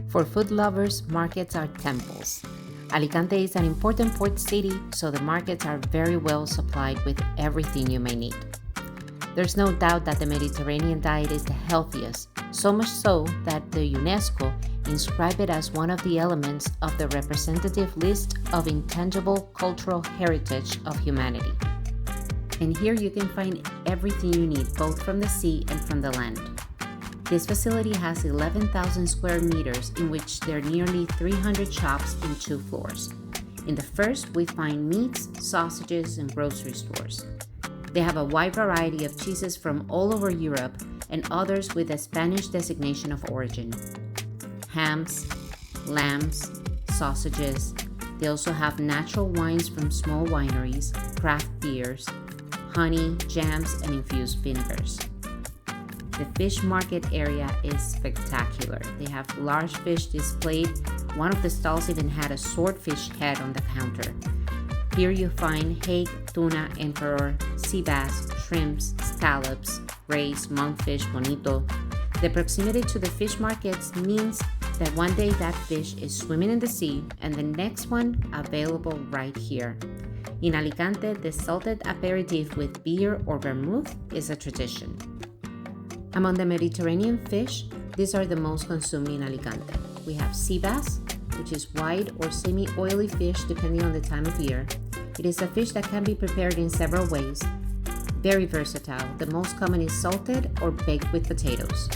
For food lovers, markets are temples. Alicante is an important port city, so the markets are very well supplied with everything you may need. There's no doubt that the Mediterranean diet is the healthiest, so much so that the UNESCO inscribed it as one of the elements of the representative list of intangible cultural heritage of humanity. And here you can find everything you need, both from the sea and from the land. This facility has 11,000 square meters, in which there are nearly 300 shops in 2 floors. In the first, we find meats, sausages, and grocery stores. They have a wide variety of cheeses from all over Europe and others with a Spanish designation of origin. Hams, lambs, sausages. They also have natural wines from small wineries, craft beers, honey, jams, and infused vinegars. The fish market area is spectacular. They have large fish displayed. One of the stalls even had a swordfish head on the counter. Here you find hake, tuna, emperor, sea bass, shrimps, scallops, rays, monkfish, bonito. The proximity to the fish markets means that one day that fish is swimming in the sea and the next one available right here. In Alicante, the salted aperitif with beer or vermouth is a tradition. Among the Mediterranean fish, these are the most consumed in Alicante. We have sea bass, which is white or semi-oily fish depending on the time of year. It is a fish that can be prepared in several ways. Very versatile. The most common is salted or baked with potatoes.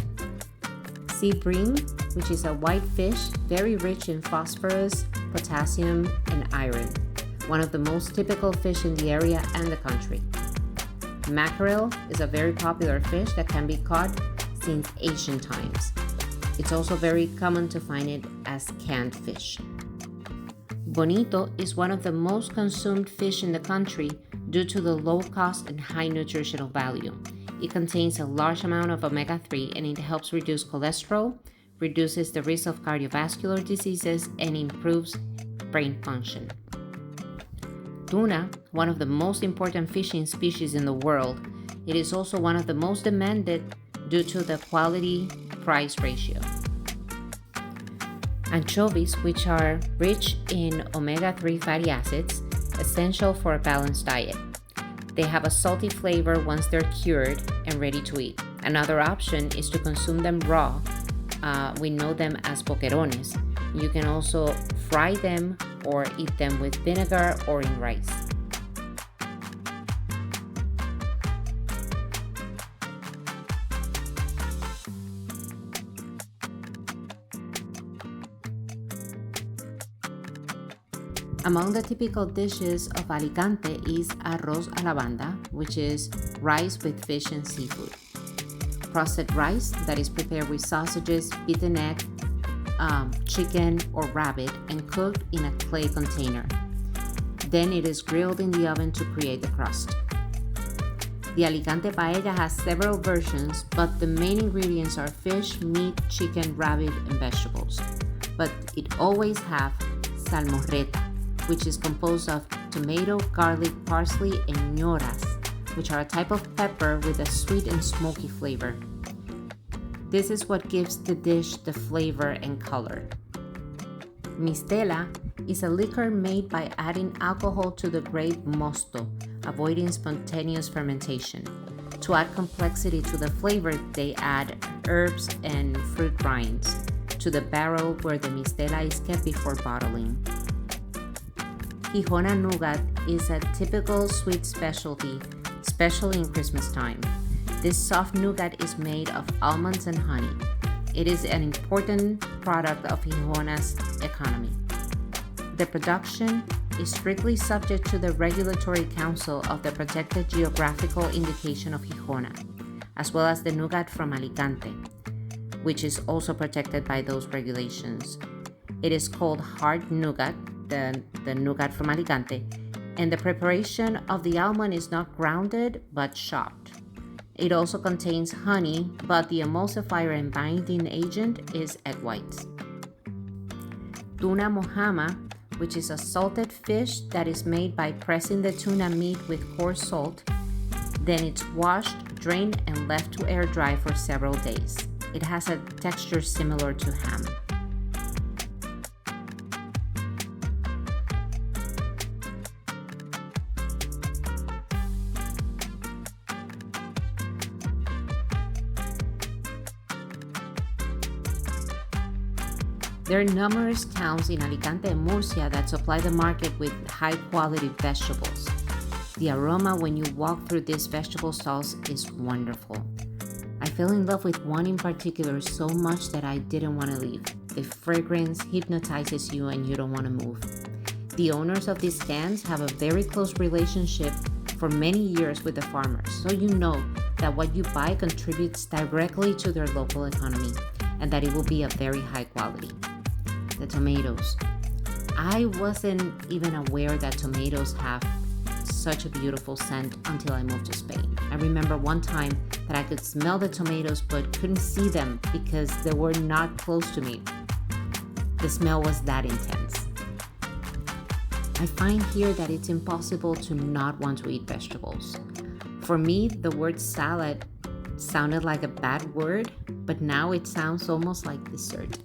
Sea bream, which is a white fish, very rich in phosphorus, potassium, and iron. One of the most typical fish in the area and the country. Mackerel is a very popular fish that can be caught since ancient times. It's also very common to find it as canned fish. Bonito is one of the most consumed fish in the country due to the low cost and high nutritional value. It contains a large amount of omega-3 and it helps reduce cholesterol, reduces the risk of cardiovascular diseases, and improves brain function. Tuna, one of the most important fishing species in the world, it is also one of the most demanded due to the quality-price ratio. Anchovies, which are rich in omega-3 fatty acids, essential for a balanced diet. They have a salty flavor once they're cured and ready to eat. Another option is to consume them raw. We know them as boquerones. You can also fry them or eat them with vinegar or in rice. Among the typical dishes of Alicante is arroz a la banda, which is rice with fish and seafood. Crusted rice that is prepared with sausages, beaten egg, chicken or rabbit, and cooked in a clay container. Then it is grilled in the oven to create the crust. The Alicante paella has several versions, but the main ingredients are fish, meat, chicken, rabbit, and vegetables. But it always have salmorreta, which is composed of tomato, garlic, parsley, and ñoras, which are a type of pepper with a sweet and smoky flavor. This is what gives the dish the flavor and color. Mistela is a liquor made by adding alcohol to the grape mosto, avoiding spontaneous fermentation. To add complexity to the flavor, they add herbs and fruit rinds to the barrel where the mistela is kept before bottling. Gijona nougat is a typical sweet specialty, especially in Christmas time. This soft nougat is made of almonds and honey. It is an important product of Gijona's economy. The production is strictly subject to the Regulatory Council of the Protected Geographical Indication of Gijona, as well as the nougat from Alicante, which is also protected by those regulations. It is called hard nougat, the nougat from Alicante, and the preparation of the almond is not grounded but chopped. It also contains honey, but the emulsifier and binding agent is egg whites. Tuna mojama, which is a salted fish that is made by pressing the tuna meat with coarse salt. Then it's washed, drained, and left to air dry for several days. It has a texture similar to ham. There are numerous towns in Alicante and Murcia that supply the market with high-quality vegetables. The aroma when you walk through these vegetable stalls is wonderful. I fell in love with one in particular so much that I didn't want to leave. The fragrance hypnotizes you and you don't want to move. The owners of these stands have a very close relationship for many years with the farmers, so you know that what you buy contributes directly to their local economy and that it will be of very high quality. The tomatoes. I wasn't even aware that tomatoes have such a beautiful scent until I moved to Spain. I remember one time that I could smell the tomatoes but couldn't see them because they were not close to me. The smell was that intense. I find here that it's impossible to not want to eat vegetables. For me, the word salad sounded like a bad word, but now it sounds almost like dessert.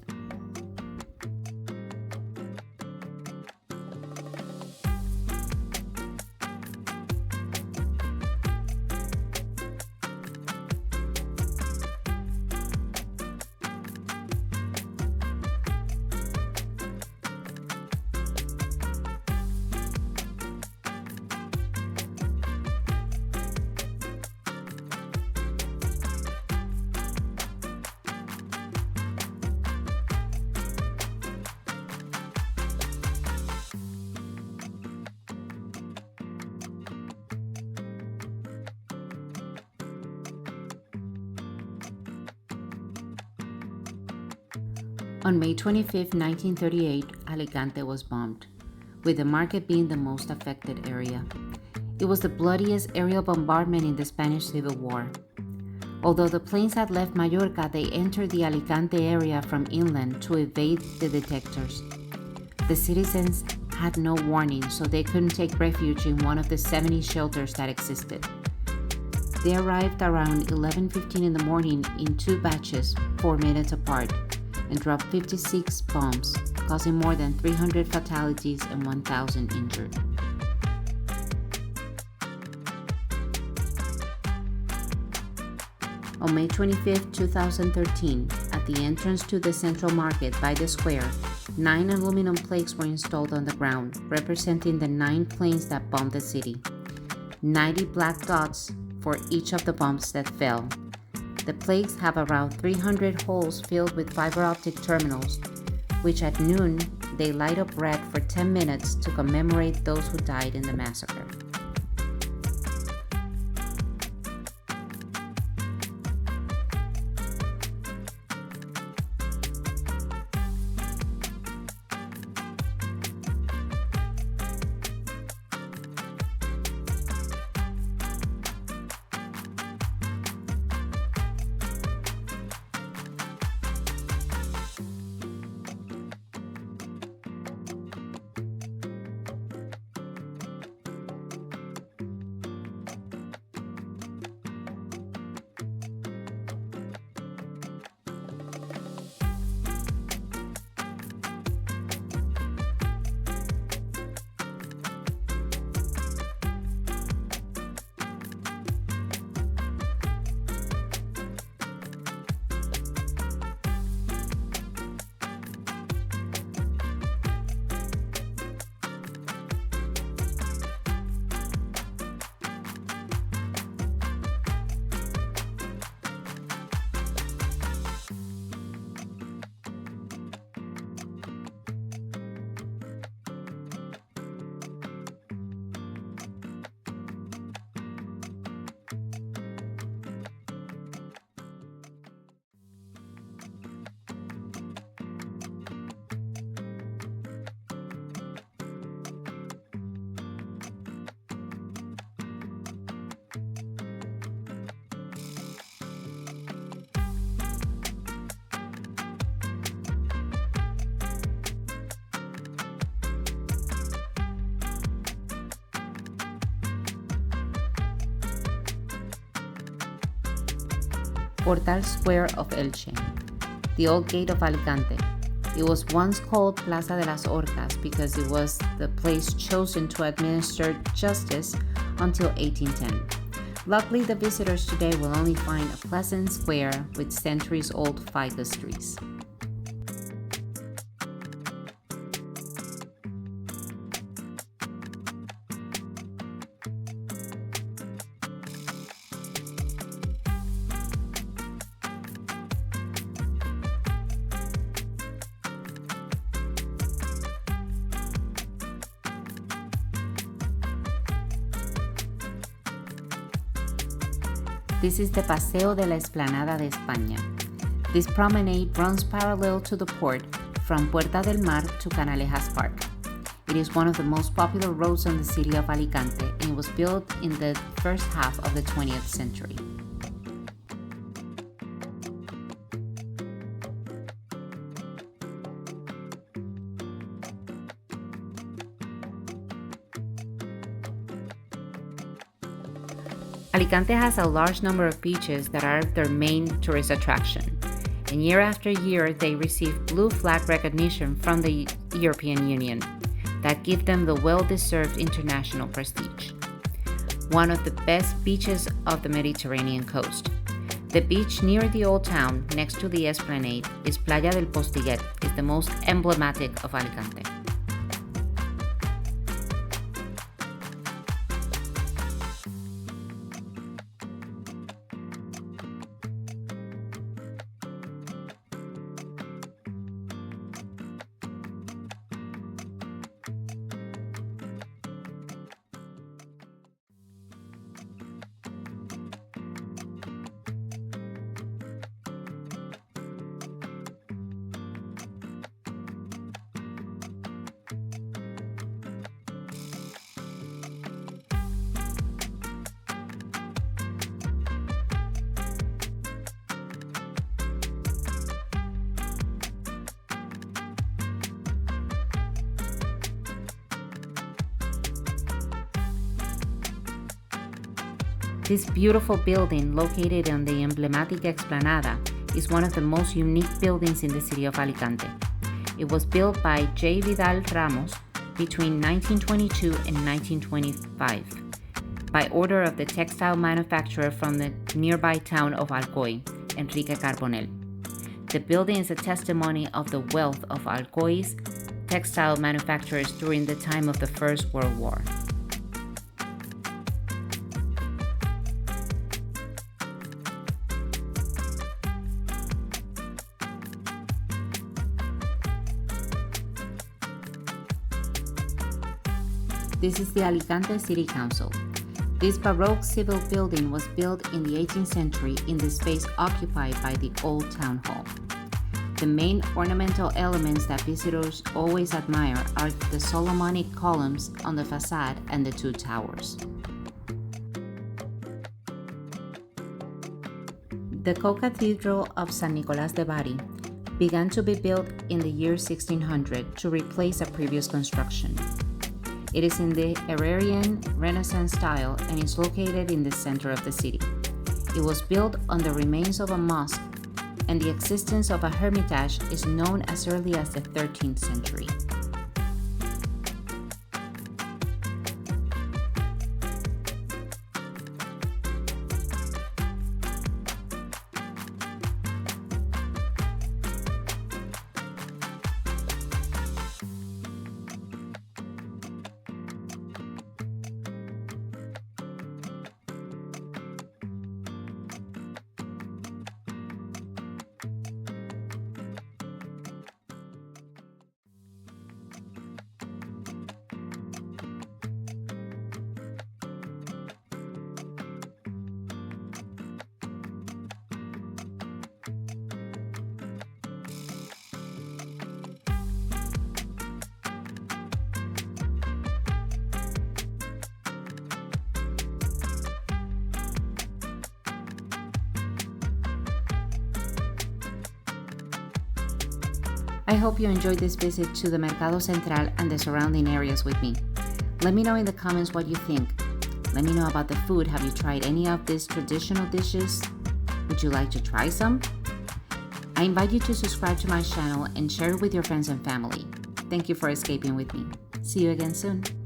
On May 25, 1938, Alicante was bombed, with the market being the most affected area. It was the bloodiest aerial bombardment in the Spanish Civil War. Although the planes had left Mallorca, they entered the Alicante area from inland to evade the detectors. The citizens had no warning, so they couldn't take refuge in one of the 70 shelters that existed. They arrived around 11:15 in the morning in two batches, 4 minutes apart, and dropped 56 bombs, causing more than 300 fatalities and 1,000 injured. On May 25, 2013, at the entrance to the Central Market by the square, 9 aluminum plaques were installed on the ground, representing the 9 planes that bombed the city. 90 black dots for each of the bombs that fell. The plaques have around 300 holes filled with fiber optic terminals, which at noon they light up red for 10 minutes to commemorate those who died in the massacre. Portal Square of Elche, the old gate of Alicante. It was once called Plaza de las Horcas because it was the place chosen to administer justice until 1810. Luckily, the visitors today will only find a pleasant square with centuries-old ficus trees. This is the Paseo de la Explanada de España. This promenade runs parallel to the port from Puerta del Mar to Canalejas Park. It is one of the most popular roads in the city of Alicante and was built in the first half of the 20th century. Alicante has a large number of beaches that are their main tourist attraction, and year after year they receive blue flag recognition from the European Union that give them the well-deserved international prestige. One of the best beaches of the Mediterranean coast. The beach near the old town next to the esplanade is Playa del Postiguet, is the most emblematic of Alicante. This beautiful building, located on the emblematic Explanada, is one of the most unique buildings in the city of Alicante. It was built by J. Vidal Ramos between 1922 and 1925 by order of the textile manufacturer from the nearby town of Alcoy, Enrique Carbonell. The building is a testimony of the wealth of Alcoy's textile manufacturers during the time of the First World War. This is the Alicante City Council. This Baroque civil building was built in the 18th century in the space occupied by the old town hall. The main ornamental elements that visitors always admire are the Solomonic columns on the facade and the two towers. The co-cathedral of San Nicolás de Bari began to be built in the year 1600 to replace a previous construction. It is in the Herrerian Renaissance style and is located in the center of the city. It was built on the remains of a mosque, and the existence of a hermitage is known as early as the 13th century. I hope you enjoyed this visit to the Mercado Central and the surrounding areas with me. Let me know in the comments what you think. Let me know about the food. Have you tried any of these traditional dishes? Would you like to try some? I invite you to subscribe to my channel and share it with your friends and family. Thank you for escaping with me. See you again soon.